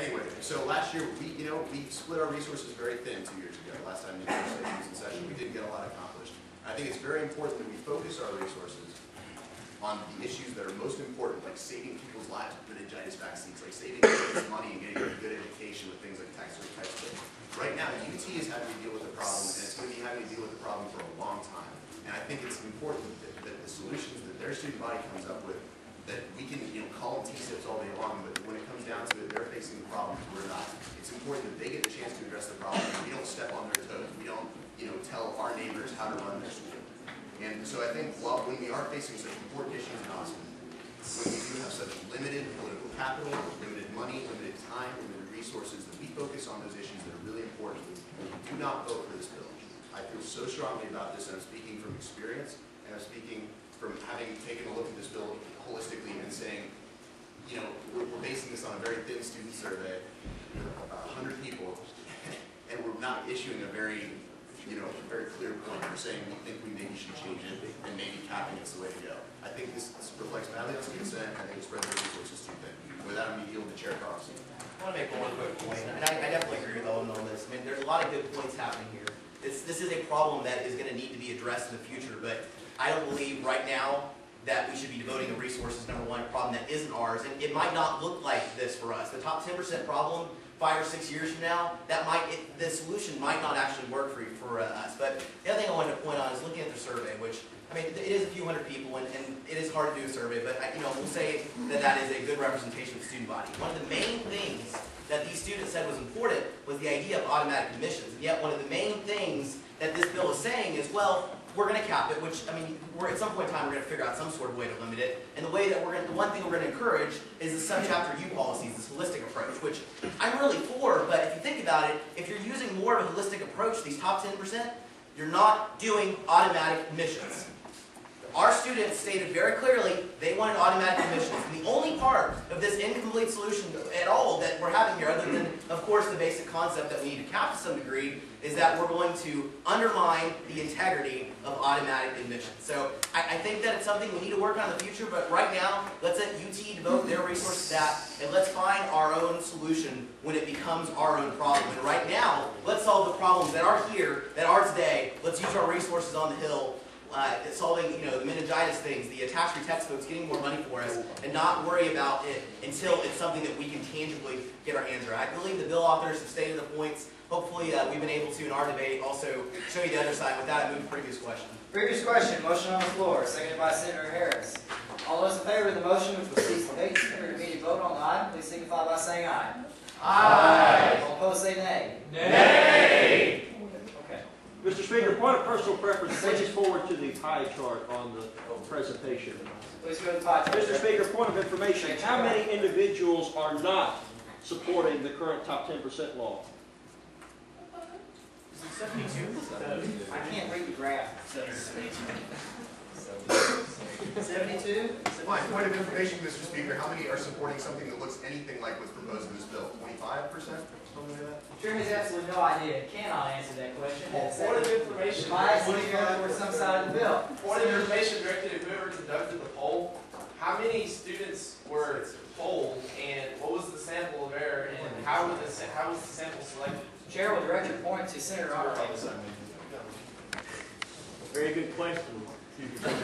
Anyway, so last year we split our resources very thin 2 years ago. Last time the legislature was in session, we didn't get a lot accomplished. I think it's very important that we focus our resources on the issues that are most important, like saving people's lives with meningitis vaccines, like saving kids money and getting a good education with things like tax-free textbooks. Right now, UT is having to deal with the problem, and it's going to be having to deal with the problem for a long time. And I think it's important that the solutions that their student body comes up with, that we can call them T-SIPs all day long, but when it comes down to it, they're facing the problem, we're not. It's important that they get the chance to address the problem, and we don't step on their toes. We don't tell our neighbors how to run their school. And so I think when we are facing such important issues in Austin, when we do have such limited political capital, limited money, limited time, limited resources, that we focus on those issues that are really important. Do not vote for this bill. I feel so strongly about this, and I'm speaking from experience, and I'm speaking from having taken a look at this bill holistically and saying, we're basing this on a very thin student survey, about 100 people, and we're not issuing a very clear point. We're saying we think we maybe should change it, and maybe capping is the way to go. I think this reflects badly on student consent. I think it spreads the resources too thin. With that, I'm going to yield to Chair Carlson. I want to make one quick point, and I definitely agree with Owen on this. I mean, there's a lot of good points happening here. This is a problem that is going to need to be addressed in the future, but I don't believe right now that we should be devoting the resources, number one, a problem that isn't ours. And it might not look like this for us. The top 10% problem, 5 or 6 years from now, the solution might not actually work for us. But the other thing I wanted to point out is looking at the survey, which, I mean, it is a few hundred people, and it is hard to do a survey, but we'll say that is a good representation of the student body. One of the main things that these students said was important was the idea of automatic admissions. And yet one of the main things that this bill is saying is, well, we're going to cap it, which, I mean, at some point in time, we're going to figure out some sort of way to limit it. And the one thing we're going to encourage is the subchapter U policies, this holistic approach, which I'm really for, but if you think about it, if you're using more of a holistic approach, these top 10%, you're not doing automatic admissions. Our students stated very clearly they wanted automatic admissions. And the only part of this incomplete solution at all that we're having here, other than, of course, the basic concept that we need to cap to some degree, is that we're going to undermine the integrity of automatic admissions. So I think that it's something we need to work on in the future, but right now, let's let UT devote their resources to that, and let's find our own solution when it becomes our own problem. And right now, let's solve the problems that are here, that are today. Let's use our resources on the Hill, solving the meningitis things, the tax-free textbooks, getting more money for us, and not worry about it until it's something that we can tangibly get our hands around. I believe the bill authors have stated the points. Hopefully we've been able to, in our debate, also show you the other side. With that, I move to previous question. Previous question, motion on the floor, seconded by Senator Harris. All those in favor of the motion, which will cease debate, consider the immediate vote on the item, please signify by saying aye. Aye. All opposed say nay. Nay. Okay. Mr. Speaker, point of personal preference, please forward to the pie chart on the presentation. Please go to the pie chart. Mr. Speaker, point of information, how many individuals are not supporting the current top 10% law? 72? I can't read the graph. 72? Point of information, Mr. Speaker, how many are supporting something that looks anything like what's proposed in this bill? 25%? Something like that? Chair has absolutely no idea. Cannot answer that question. Point of information. Might steer for some side of the bill. Point of information directed at whoever conducted the poll. How many students were polled, and what was the sample of error, and how was the sample selected? Chair will direct your point to Senator Honorable. Very good question. Point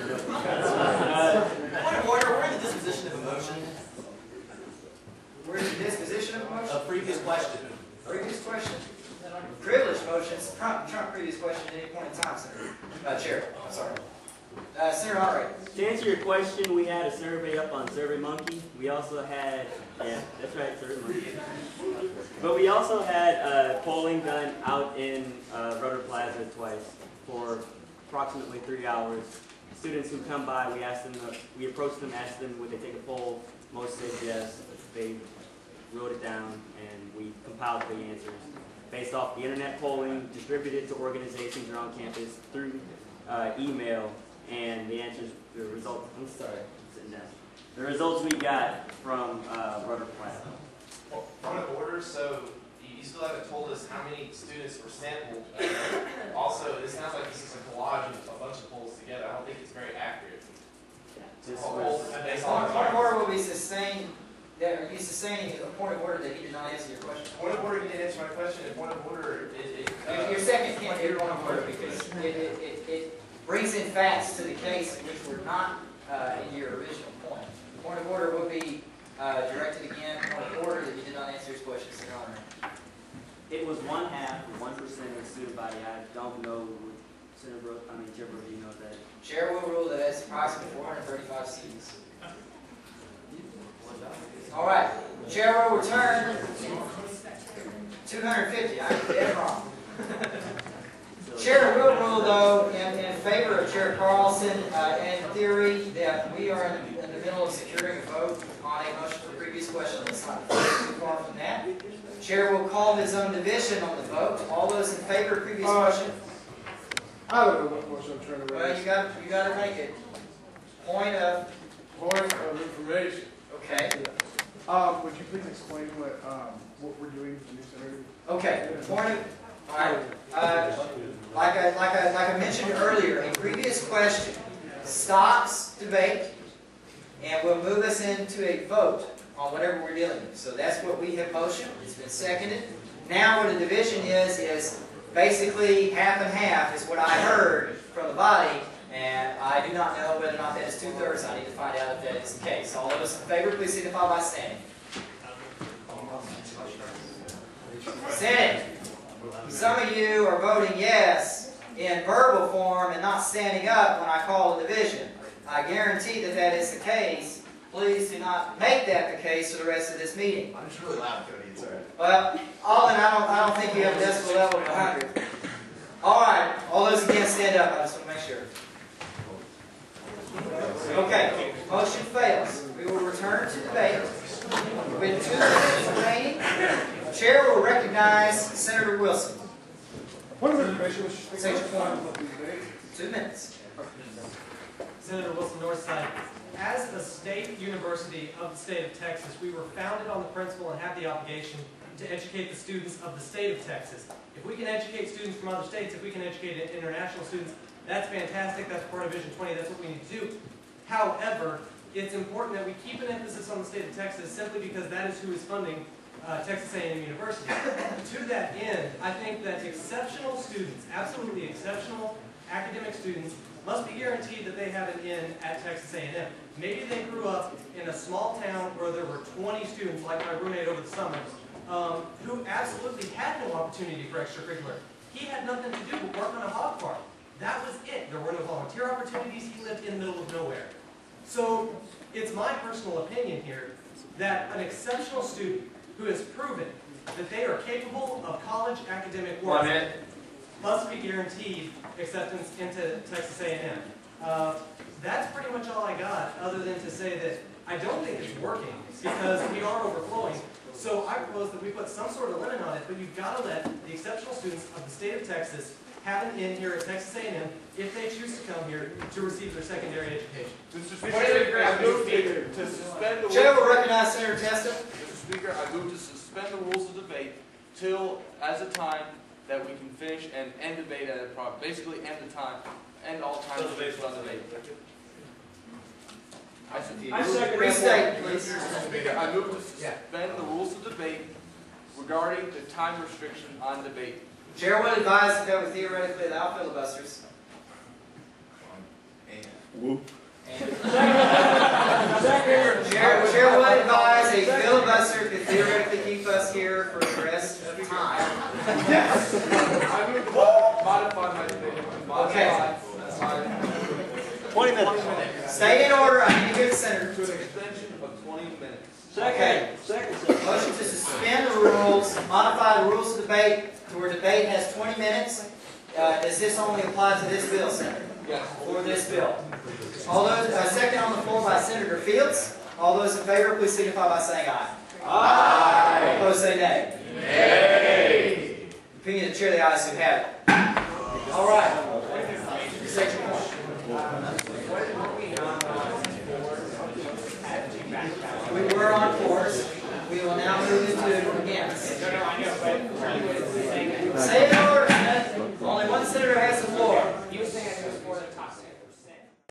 of order, we're in the disposition of a motion. Where's the disposition of a motion? A previous question. Previous question. Privileged motions trump previous question at any point in time, Senator. Chair, I'm sorry. Senator Honorable. To answer your question, we had a survey up on SurveyMonkey. We also had, yeah, that's right, SurveyMonkey. But we also had polling done out in Rudder Plaza twice for approximately 3 hours. Students who come by, we approached them, asked them would they take a poll. Most said yes. They wrote it down, and we compiled the answers based off the internet polling distributed to organizations around campus through email. And the answers, the results, I'm sorry, I'm sitting down. The results we got from Rudder Plaza. Well, point of order, so you still haven't told us how many students were sampled. Also, it sounds like this is a collage of a bunch of polls together. I don't think it's very accurate. Point of order will be sustained. You He's sustaining a point of order that he did not answer your question. Point of order, you didn't answer my question, and point of order, Your second can't be point of order because it brings in facts to the case which were not in your original point. Point of order will be directed again, point of order that you did not answer his questions, Your Honor. It was 1/2, 1% of the student body. I don't know, Senator Chair Brody, you know that. Chair will rule that it's approximately 435 students. All right. Chair will return 250. I'm dead wrong. Chair will rule, though, in favor of Chair Carlson in theory that we are in the middle of securing a vote on a motion for previous question. Let's not go too far from that. Chair will call his own division on the vote. All those in favor of previous question? I don't know what motion I'm trying to Well, raise. you got to make it. Point of. Point of information. Okay. Would you please explain what we're doing with the new center? Okay. Point of. All right. Like I mentioned earlier, a previous question stops debate and will move us into a vote on whatever we're dealing with. So that's what we have motioned. It's been seconded. Now what a division is basically half and half is what I heard from the body, and I do not know whether or not that is 2/3. I need to find out if that is the case. All those in favor, please signify by standing. Standing. Some of you are voting yes in verbal form and not standing up when I call a division. I guarantee that that is the case. Please do not make that the case for the rest of this meeting. I'm just really loud, Cody, it's all right. Well, Alden, I don't think you have a decibel level of 100. All right, all those again stand up. I just want to make sure. Okay, motion fails. We will return to debate. With 2 minutes remaining, Chair will recognize Senator Wilson. Point of information, Mr. Speaker. Say your point. 2 minutes. Senator Wilson Northside, as a state university of the state of Texas, we were founded on the principle and have the obligation to educate the students of the state of Texas. If we can educate students from other states, if we can educate international students, that's fantastic. That's part of Vision 20. That's what we need to do. However, it's important that we keep an emphasis on the state of Texas simply because that is who is funding Texas A&M University. To that end, I think that exceptional students, absolutely exceptional academic students, must be guaranteed that they have an in at Texas A&M. Maybe they grew up in a small town where there were 20 students, like my roommate over the summer, who absolutely had no opportunity for extracurricular. He had nothing to do but work on a hog farm. That was it. There were no volunteer opportunities. He lived in the middle of nowhere. So it's my personal opinion here that an exceptional student who has proven that they are capable of college academic work must be guaranteed acceptance into Texas A&M. That's pretty much all I got, other than to say that I don't think it's working because we are overflowing. So I propose that we put some sort of limit on it, but you've got to let the exceptional students of the state of Texas have an in here at Texas A&M if they choose to come here to receive their secondary education. Mr. Speaker, I move to suspend the Chair will rules. recognize Senator Testa. Mr. Speaker, I move to suspend the rules of debate till as a time that we can finish and end debate at a basically end all time debates on debate. I second Restate, that. please. Mr. Speaker, I move to suspend the rules of debate regarding the time restriction on debate. Chair will advise that there would theoretically allow filibusters. Chair will advise a filibuster could theoretically keep us here for the rest of the time. I move to modify my debate. Okay. 20 minutes. Stay in order. I need to hear the senator. To an extension of 20 minutes. Okay. Second. Motion to suspend the rules, modify the rules of debate to where debate has 20 minutes. Does this only apply to this bill, Senator? Yes. For this bill. All those, second on the floor by Senator Fields. All those in favor, please signify by saying aye. Aye. Opposed, say nay. Nay. Opinion of the chair, the ayes who have it. All right.